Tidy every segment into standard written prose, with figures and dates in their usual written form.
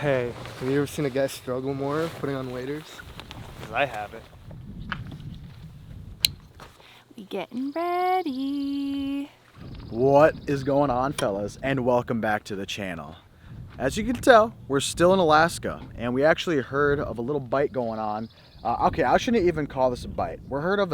Hey, have you ever seen a guy struggle more putting on waders? Because I haven't. We getting ready. What is going on, fellas, and welcome back to the channel. As you can tell, we're still in Alaska, and we actually heard of a little bite going on. Okay, I shouldn't even call this a bite. We're heard of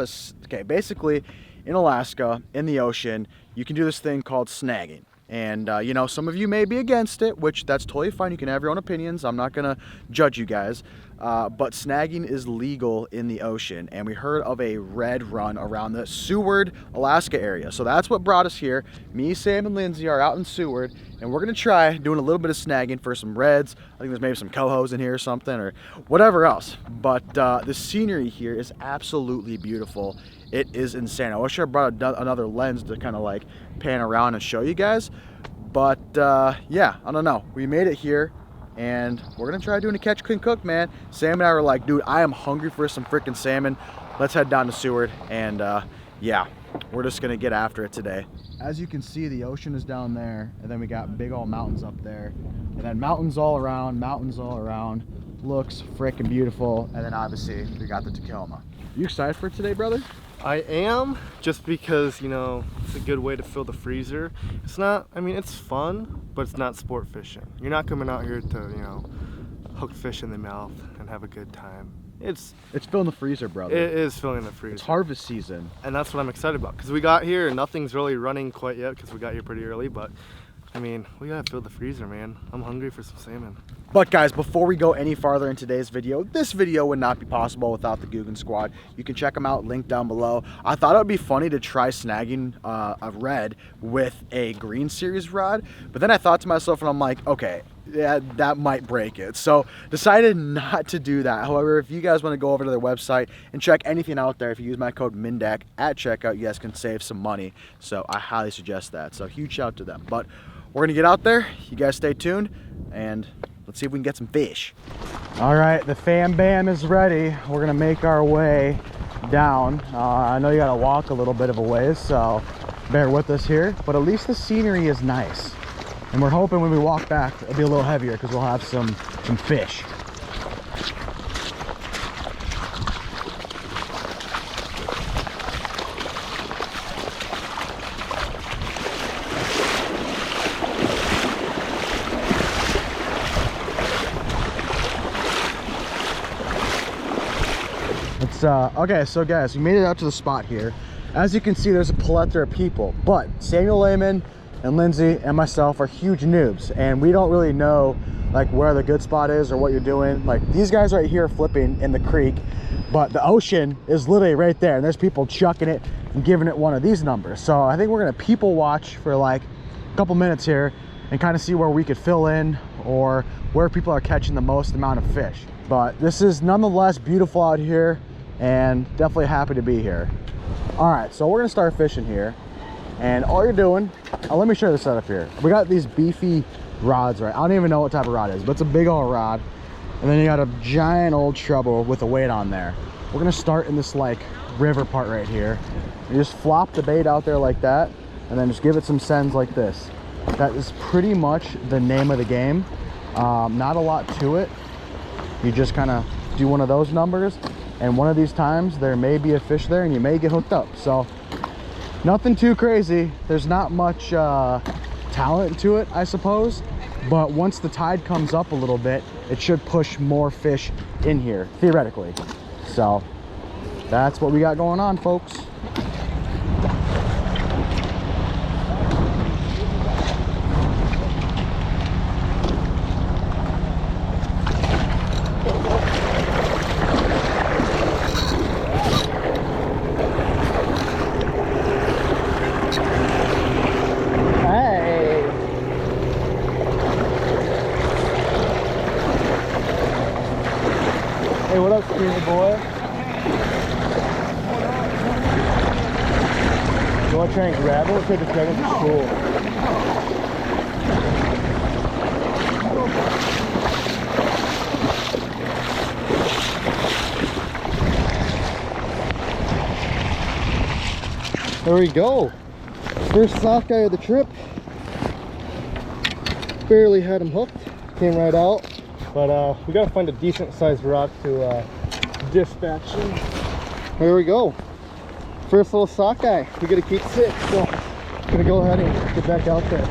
basically in Alaska, in the ocean, you can do this thing called snagging. And you know, some of you may be against it, which that's totally fine. You can have your own opinions. I'm not gonna judge you guys. But snagging is legal in the ocean, and we heard of a red run around the Seward, Alaska area. So that's what brought us here. Me, Sam, and Lindsay are out in Seward, and we're gonna try doing a little bit of snagging for some reds. I think there's maybe some cohos in here or something, or whatever else. But the scenery here is absolutely beautiful. It is insane. I wish I brought another lens to kind of like pan around and show you guys. But yeah, I don't know. We made it here, and we're gonna try doing a catch, clean, cook, man. Sam and I were like, dude, I am hungry for some freaking salmon. Let's head down to Seward, and yeah, we're just gonna get after it today. As you can see, the ocean is down there, and then we got big old mountains up there, and then mountains all around. Looks freaking beautiful, and then obviously we got the Tacoma. You excited for today, brother? I am, just because, you know, it's a good way to fill the freezer. It's not, I mean, it's fun, but it's not sport fishing. You're not coming out here to, you know, hook fish in the mouth and have a good time. It's filling the freezer, brother. It is filling the freezer. It's harvest season. And that's what I'm excited about, because we got here and nothing's really running quite yet because we got here pretty early, but I mean, we gotta fill the freezer, man. I'm hungry for some salmon. But guys, before we go any farther in today's video, this video would not be possible without the Googan Squad. You can check them out, link down below. I thought it would be funny to try snagging a red with a green series rod, but then I thought to myself, and I'm like, okay, yeah, that might break it. So decided not to do that. However, if you guys want to go over to their website and check anything out there, if you use my code Midday at checkout, you guys can save some money. So I highly suggest that. So huge shout out to them. But we're gonna get out there. You guys stay tuned, and let's see if we can get some fish. All right, the fam bam is ready. We're gonna make our way down. I know you gotta walk a little bit of a ways, so bear with us here, but at least the scenery is nice. And we're hoping when we walk back, it'll be a little heavier because we'll have some fish. Okay, so guys, we made it out to the spot here. As you can see, there's a plethora of people, but Samuel Lehman and Lindsay and myself are huge noobs, and we don't really know like where the good spot is or what you're doing. Like these guys right here are flipping in the creek, but the ocean is literally right there, and there's people chucking it and giving it one of these numbers. So I think we're gonna people watch for like a couple minutes here and kind of see where we could fill in or where people are catching the most amount of fish. But this is nonetheless beautiful out here, and definitely happy to be here. All right, so we're gonna start fishing here, and all you're doing, let me show you the setup here. We got these beefy rods, right? I don't even know what type of rod it is, but it's a big old rod, and then you got a giant old treble with a weight on there. We're gonna start in this like river part right here. You just flop the bait out there like that, and then just give it some sends like this. That is pretty much the name of the game. Not a lot to it. You just kind of do one of those numbers, and one of these times there may be a fish there and you may get hooked up. So nothing too crazy. There's not much talent to it, I suppose, but once the tide comes up a little bit, it should push more fish in here theoretically. So that's what we got going on, folks. Hey, what up, skinny boy? You want to try and grab it? Or take the drag it to school? There we go. First soft guy of the trip. Barely had him hooked. Came right out. But we gotta find a decent sized rock to dispatch him. Here we go. First little sockeye. We gotta keep 6, so I'm gonna go ahead and get back out there.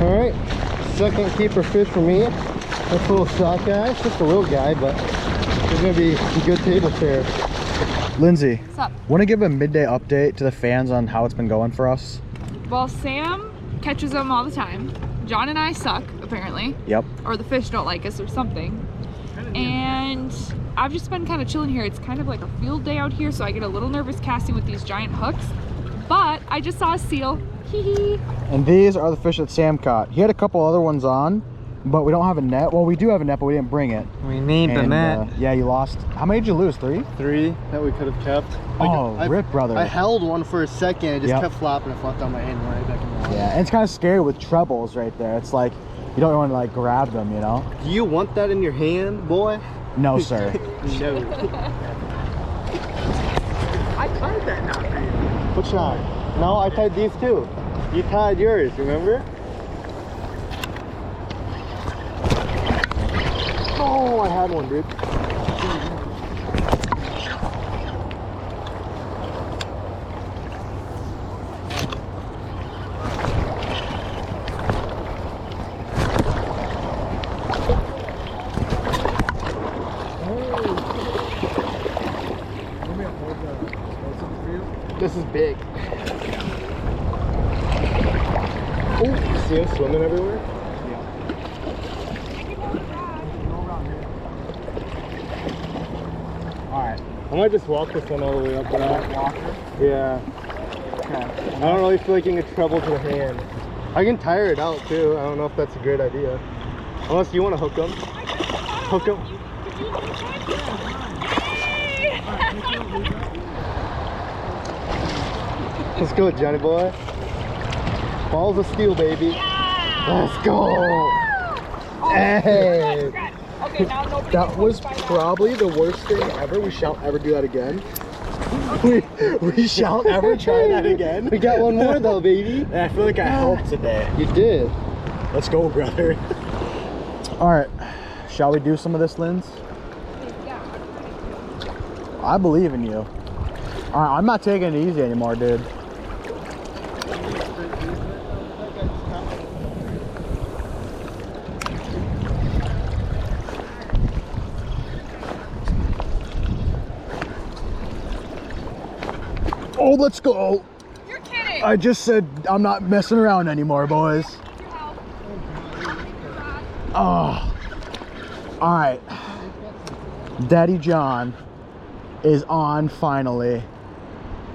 Alright, second keeper fish for me. That's a little sockeye. It's just a little guy, but it's gonna be a good table fare. Lindsay, What's up? want to give a midday update to the fans on how it's been going for us? Well, Sam catches them all the time. John and I suck, apparently. Yep. Or the fish don't like us or something. And I've just been kind of chilling here. It's kind of like a field day out here, so I get a little nervous casting with these giant hooks. But I just saw a seal. Hee hee. And these are the fish that Sam caught. He had a couple other ones on, but we don't have a net. Well, we do have a net, but we didn't bring it. We need the net. Yeah, you lost. How many did you lose? 3? 3 that we could have kept. Oh, rip, brother. I held one for a second. It just Yep. kept flopping. It flopped on my hand right back in the water. Yeah, and it's kind of scary with trebles right there. It's like, you don't want to like grab them, you know? Do you want that in your hand, boy? No, sir. No. I tied that knot for you. Which knot? No, I tied these too. You tied yours, remember? Oh, I had one, dude. This is big. Oh, see him swimming everywhere? Yeah. Alright. I might just walk this one all the way up. Yeah. Okay. I don't really feel like getting a treble to the hand. I can tire it out too. I don't know if that's a great idea. Unless you want to hook them. Hook them. Let's go, Johnny boy. Balls of steel, baby. Yeah. Let's go. Hey. Okay, now nobody That was probably the worst thing ever. We shan't ever do that again. We shan't ever try that again. We got one more though, baby. I feel like I helped today. You did. Let's go, brother. All right, shall we do some of this, Linz? Yeah. I believe in you. All right, I'm not taking it easy anymore, dude. Oh, let's go. You're kidding. I just said I'm not messing around anymore, boys. Oh. All right. Daddy John is on finally.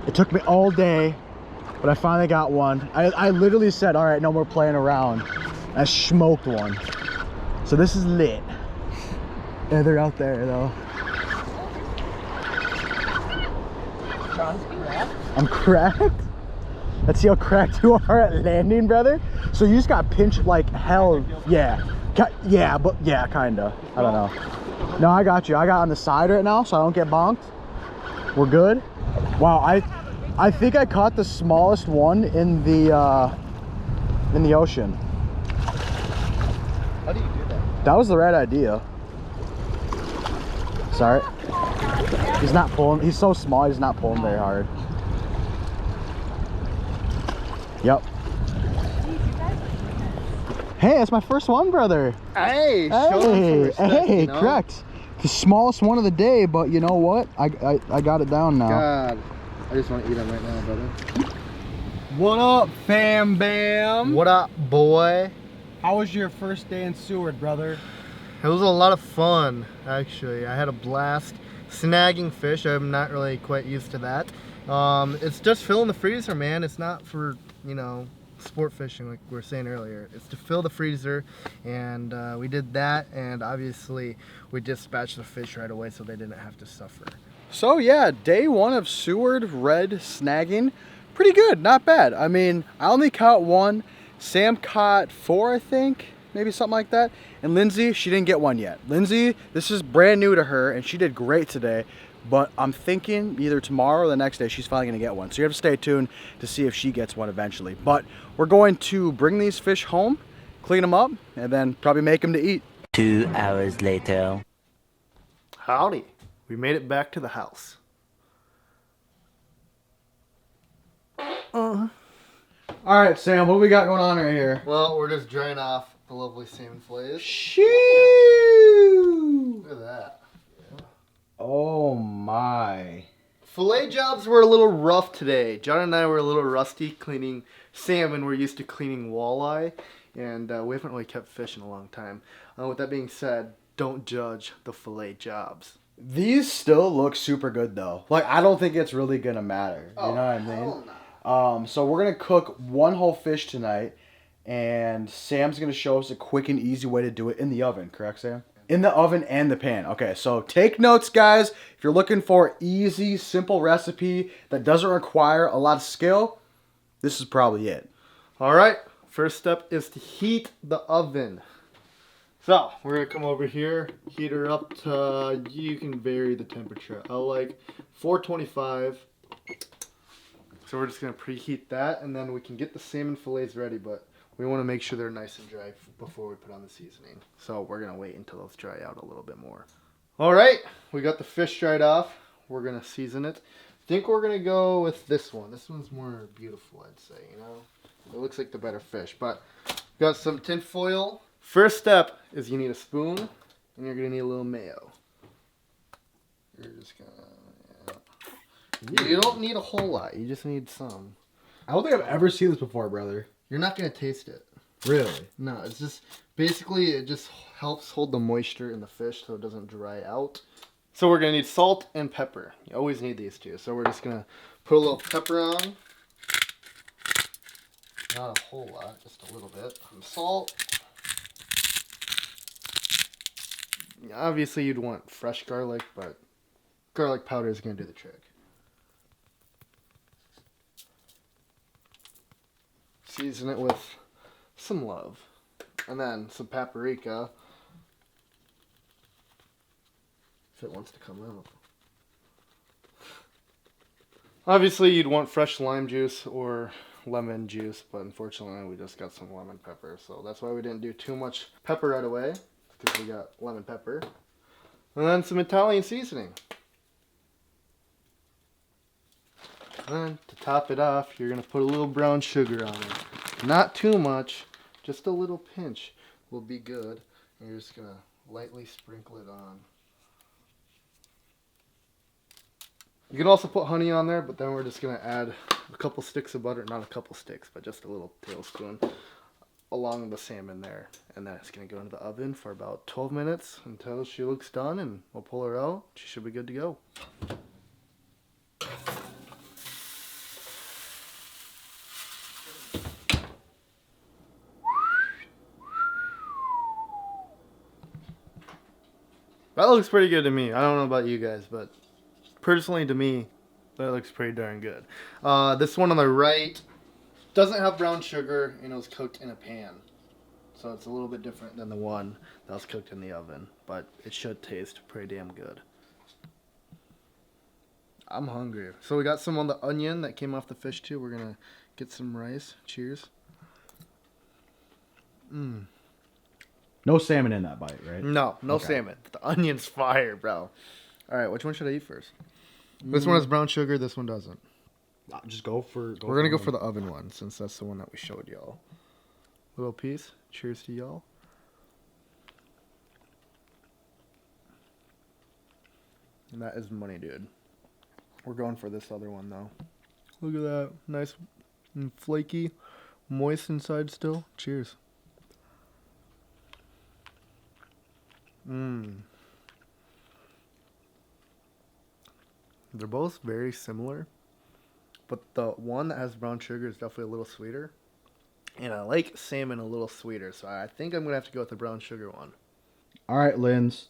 It took me all day, but I finally got one. I literally said, all right, no more playing around. I smoked one. So this is lit. Yeah, they're out there though. I'm cracked? Let's see how cracked you are at landing, brother. So you just got pinched like hell. Yeah. Yeah, but yeah, kinda. I don't know. No, I got you. I got on the side right now, so I don't get bonked. We're good. Wow, I think I caught the smallest one in the ocean. How do you do that? That was the right idea. Sorry. He's not pulling. He's so small. He's not pulling very hard. Yep. Hey, that's my first one, brother. Hey, show him some respect, hey, you know? correct. The smallest one of the day, but you know what? I got it down now. God, I just want to eat them right now, brother. What up, fam bam? What up, boy? How was your first day in Seward, brother? It was a lot of fun, actually. I had a blast. snagging fish. I'm not really quite used to that. It's just filling the freezer, man. It's not for, you know, sport fishing like we were saying earlier. It's to fill the freezer, and we did that, and obviously we dispatched the fish right away so they didn't have to suffer. So yeah, day one of Seward red snagging, pretty good, not bad. I mean, I only caught one. Sam caught 4, I think, maybe something like that. And Lindsay, she didn't get one yet. Lindsay, this is brand new to her, and she did great today. But I'm thinking either tomorrow or the next day she's finally gonna get one. So you have to stay tuned to see if she gets one eventually. But we're going to bring these fish home, clean them up, and then probably make them to eat. 2 hours later. Howdy. We made it back to the house. All right, Sam, what do we got going on right here? Well, we're just drying off the lovely salmon fillets. Shoo! Look at that. Oh my. Fillet jobs were a little rough today. John and I were a little rusty cleaning salmon. We're used to cleaning walleye, and we haven't really kept fish in a long time. With that being said, don't judge the fillet jobs. These still look super good though. Like, I don't think it's really gonna matter. You know what I mean? So we're gonna cook one whole fish tonight, and Sam's gonna show us a quick and easy way to do it in the oven. Correct, Sam? In the oven and the pan. Okay, so take notes, guys. If you're looking for easy, simple recipe that doesn't require a lot of skill, this is probably it. All right, first step is to heat the oven. So we're gonna come over here, heat her up to, you can vary the temperature. I like 425. So we're just gonna preheat that, and then we can get the salmon fillets ready, but we wanna make sure they're nice and dry before we put on the seasoning. So we're gonna wait until those dry out a little bit more. All right, we got the fish dried off. We're gonna season it. I think we're gonna go with this one. This one's more beautiful, I'd say, you know? It looks like the better fish, but got some tin foil. First step is you need a spoon, and you're gonna need a little mayo. You're just gonna, you don't need a whole lot, you just need some. I don't think I've ever seen this before, brother. You're not gonna taste it. Really? No, it's just, basically it just helps hold the moisture in the fish so it doesn't dry out. So we're gonna need salt and pepper. You always need these two. So we're just gonna put a little pepper on. Not a whole lot, just a little bit. Some salt. Obviously you'd want fresh garlic, but garlic powder is gonna do the trick. Season it with some love. And then some paprika. If it wants to come out. Obviously you'd want fresh lime juice or lemon juice, but unfortunately we just got some lemon pepper, so that's why we didn't do too much pepper right away, because we got lemon pepper. And then some Italian seasoning. And to top it off, you're going to put a little brown sugar on it. Not too much, just a little pinch will be good. And you're just going to lightly sprinkle it on. You can also put honey on there, but then we're just going to add a couple sticks of butter, not a couple sticks, but just a little tablespoon along the salmon there. And then it's going to go into the oven for about 12 minutes until she looks done, and we'll pull her out. She should be good to go. That looks pretty good to me. I don't know about you guys, but personally to me, that looks pretty darn good. This one on the right doesn't have brown sugar, and it was cooked in a pan. So it's a little bit different than the one that was cooked in the oven, but it should taste pretty damn good. I'm hungry. So we got some on the onion that came off the fish too. We're gonna get some rice. Cheers. No salmon in that bite, right? No Okay. salmon. The onion's fire, bro. All right, which one should I eat first? This one has brown sugar. This one doesn't. Just go for. We're gonna go for the oven one since that's the one that we showed y'all. Little piece. Cheers to y'all. And that is money, dude. We're going for this other one though. Look at that, nice and flaky, moist inside still. Cheers. They're both very similar, but the one that has brown sugar is definitely a little sweeter. And I like salmon a little sweeter, so I think I'm going to have to go with the brown sugar one. All right, Linz,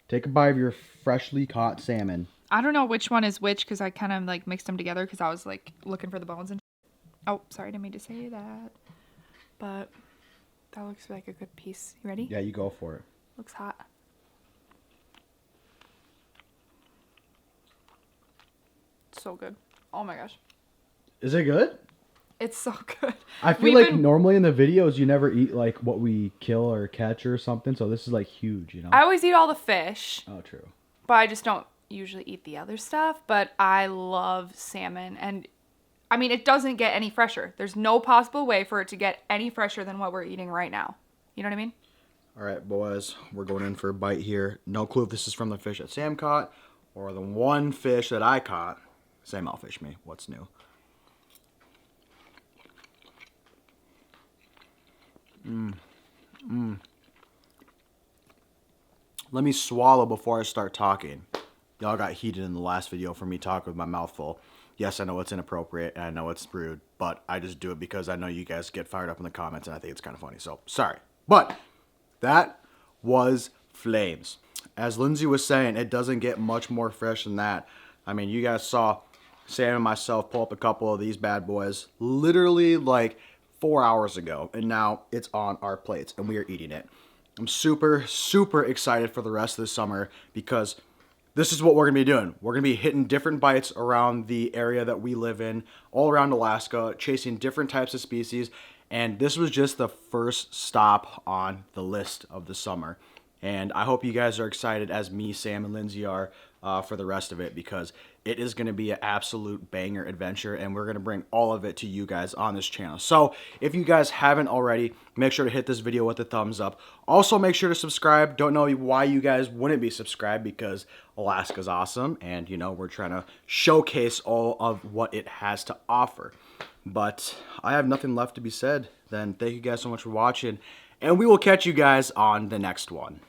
take a bite of your freshly caught salmon. I don't know which one is which because I kind of like mixed them together because I was like looking for the bones and. Oh, sorry, I didn't mean to say that. But that looks like a good piece. You ready? Yeah, you go for it. Looks hot. So good. Oh my gosh. Is it good? It's so good. I feel like normally in the videos you never eat like what we kill or catch or something, so this is like huge, you know? I always eat all the fish. Oh, true. But I just don't usually eat the other stuff. But I love salmon. And I mean, it doesn't get any fresher. There's no possible way for it to get any fresher than what we're eating right now. You know what I mean? All right, boys, we're going in for a bite here. No clue if this is from the fish that Sam caught or the one fish that I caught. Sam outfished me. What's new? Let me swallow before I start talking. Y'all got heated in the last video for me talking with my mouth full. Yes, I know it's inappropriate and I know it's rude, but I just do it because I know you guys get fired up in the comments and I think it's kind of funny. So, sorry. But that was flames. As Lindsay was saying, it doesn't get much more fresh than that. I mean, you guys saw Sam and myself pull up a couple of these bad boys literally like 4 hours ago, and now it's on our plates and we are eating it. I'm super, super excited for the rest of the summer because this is what we're going to be doing. We're going to be hitting different bites around the area that we live in, all around Alaska, chasing different types of species, and this was just the first stop on the list of the summer. And I hope you guys are excited as me, Sam, and Lindsay are for the rest of it because it is going to be an absolute banger adventure and we're going to bring all of it to you guys on this channel. So if you guys haven't already, make sure to hit this video with a thumbs up. Also make sure to subscribe. Don't know why you guys wouldn't be subscribed because Alaska's awesome and you know we're trying to showcase all of what it has to offer. But I have nothing left to be said. Then thank you guys so much for watching and we will catch you guys on the next one.